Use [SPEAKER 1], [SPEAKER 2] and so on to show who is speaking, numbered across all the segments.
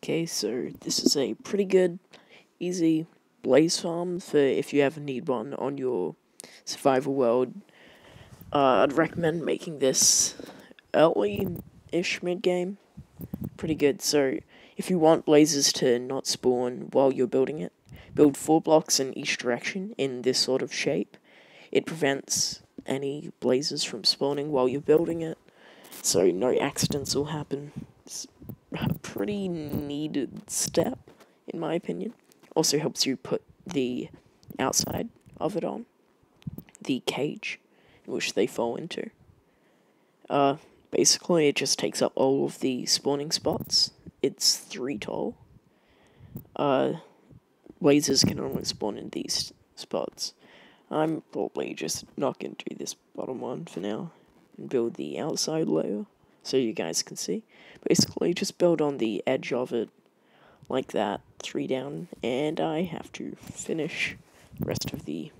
[SPEAKER 1] Okay, so this is a pretty good, easy blaze farm for if you ever need one on your survival world. I'd recommend making this early-ish mid-game. Pretty good, so if you want blazes to not spawn while you're building it, build 4 blocks in each direction in this sort of shape. It prevents any blazes from spawning while you're building it, so no accidents will happen. It's a pretty needed step, in my opinion. Also helps you put the outside of it on, the cage in which they fall into. Basically it just takes up all of the spawning spots. It's 3 tall. Blazes can only spawn in these spots. I'm probably just not going to do this bottom one for now and build the outside layer so you guys can see. Basically just build on the edge of it like that, 3 down, and I have to finish the rest of the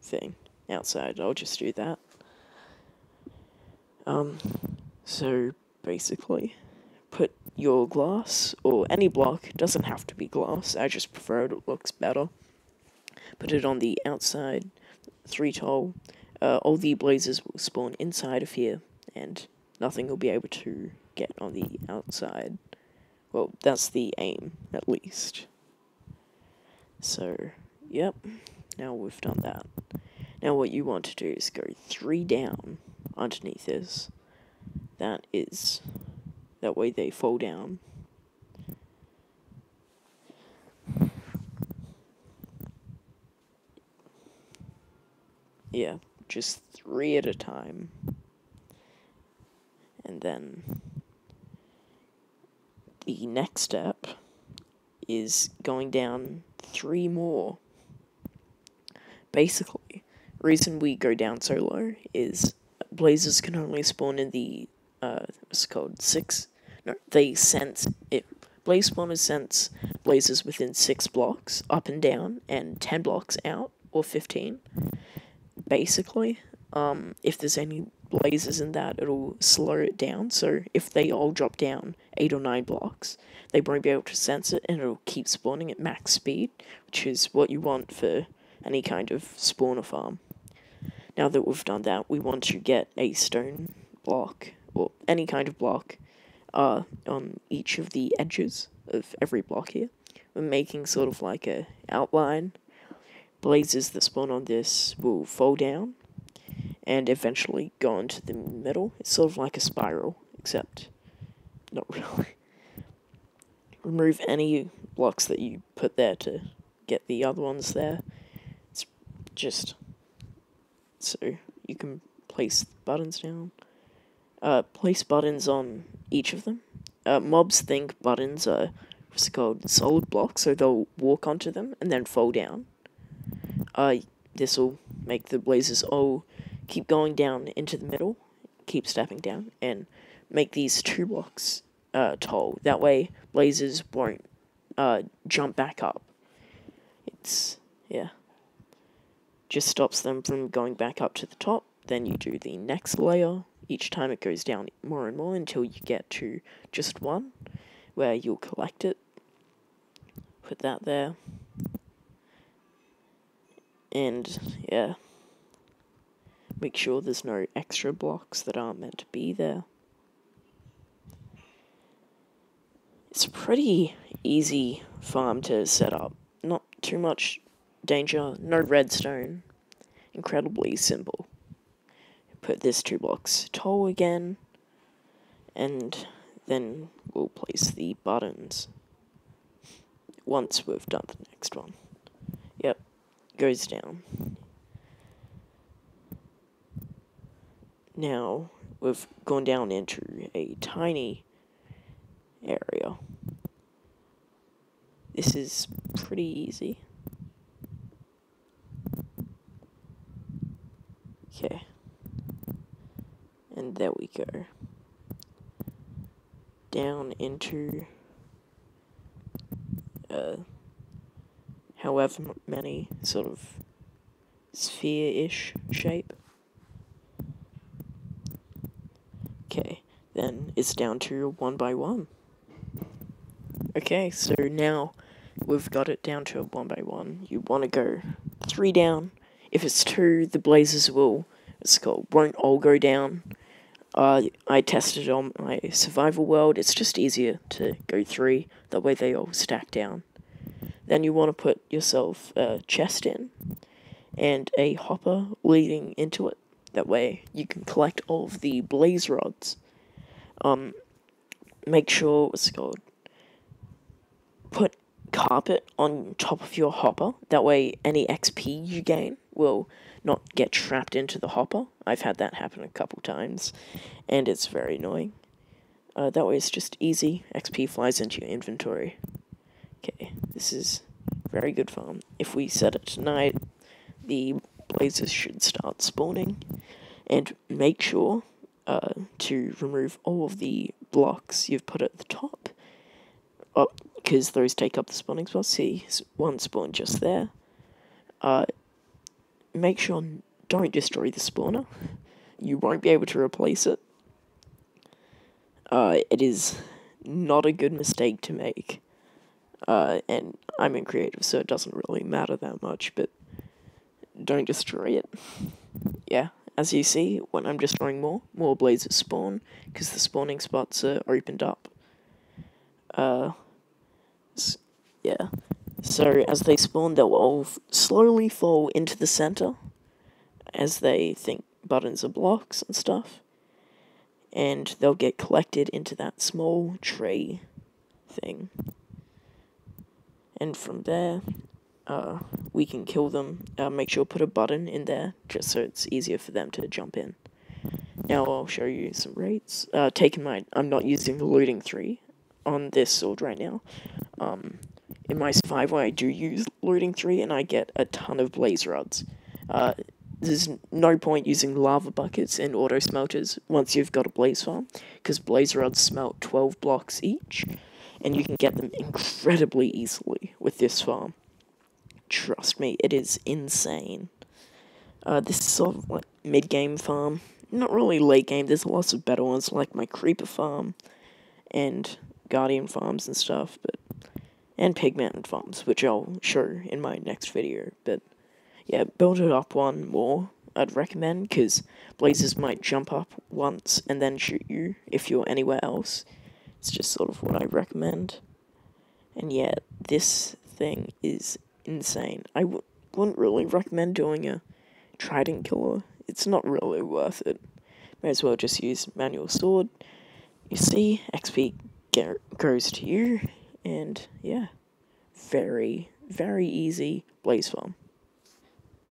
[SPEAKER 1] thing outside. I'll just do that. So basically put your glass, or any block, doesn't have to be glass, I just prefer it looks better. Put it on the outside, 3 tall, all the blazes will spawn inside of here, and nothing will be able to get on the outside. Well, that's the aim, at least. So, yep, now we've done that. Now what you want to do is go 3 down underneath this. That way they fall down. Yeah, just 3 at a time. And then the next step is going down 3 more. Basically, reason we go down so low is blazes can only spawn in the what's it called, they sense it. Blaze spawners sense blazes within 6 blocks up and down and 10 blocks out, or 15. Basically, if there's any blazes in that, it'll slow it down, so if they all drop down 8 or 9 blocks, they won't be able to sense it, and it'll keep spawning at max speed, which is what you want for any kind of spawner farm. Now that we've done that, we want to get a stone block, or any kind of block, on each of the edges of every block here. We're making sort of like a outline. Blazes that spawn on this will fall down and eventually go into the middle. It's sort of like a spiral, except not really. Remove any blocks that you put there to get the other ones there. It's just so you can place buttons down. Place buttons on each of them. Mobs think buttons are what's it called, solid blocks, so they'll walk onto them and then fall down. This will make the blazes all keep going down into the middle, keep stepping down, and make these 2 blocks tall. That way, blazes won't jump back up. Just stops them from going back up to the top. Then you do the next layer. Each time it goes down more and more until you get to just 1, where you'll collect it. Put that there. And, yeah. Make sure there's no extra blocks that aren't meant to be there. It's a pretty easy farm to set up. Not too much danger, no redstone. Incredibly simple. Put this 2 blocks tall again, and then we'll place the buttons once we've done the next one. Yep, goes down. Now we've gone down into a tiny area. This is pretty easy. Okay. And there we go. Down into however many sort of sphere-ish shape. Okay, then it's down to 1 by 1. Okay, so now we've got it down to a 1 by 1. You want to go 3 down. If it's 2, the blazes won't all go down. I tested it on my survival world. It's just easier to go 3. That way they all stack down. Then you want to put yourself a chest in and a hopper leading into it. That way you can collect all of the blaze rods. Make sure put carpet on top of your hopper. That way any XP you gain will not get trapped into the hopper. I've had that happen a couple times, and it's very annoying. That way it's just easy. XP flies into your inventory. Okay, this is very good farm. If we set it tonight, the blazes should start spawning. And make sure to remove all of the blocks you've put at the top, because those take up the spawning spots. See, one spawn just there. Make sure don't destroy the spawner. You won't be able to replace it. It is not a good mistake to make. And I'm in creative, so it doesn't really matter that much, but don't destroy it. Yeah, as you see, when I'm destroying more blazes spawn, because the spawning spots are opened up. Yeah. So, as they spawn, they'll all slowly fall into the center, as they think buttons are blocks and stuff. And they'll get collected into that small tree thing. And from there, we can kill them. Make sure to put a button in there, just so it's easier for them to jump in. Now I'll show you some rates. I'm not using the looting 3 on this sword right now. In my survival, I do use looting 3, and I get a ton of blaze rods. There's no point using lava buckets and auto smelters once you've got a blaze farm, because blaze rods smelt 12 blocks each, and you can get them incredibly easily with this farm. Trust me, it is insane. This is sort of like mid-game farm. Not really late game, there's lots of better ones like my creeper farm and guardian farms and stuff, and pigment farms, which I'll show in my next video. But yeah, build it up one more, I'd recommend, because blazes might jump up once and then shoot you if you're anywhere else. It's just sort of what I recommend. And yeah, this thing is insane. I wouldn't really recommend doing a trident killer. It's not really worth it. May as well just use manual sword. You see, XP goes to you, and yeah, very, very easy blaze farm.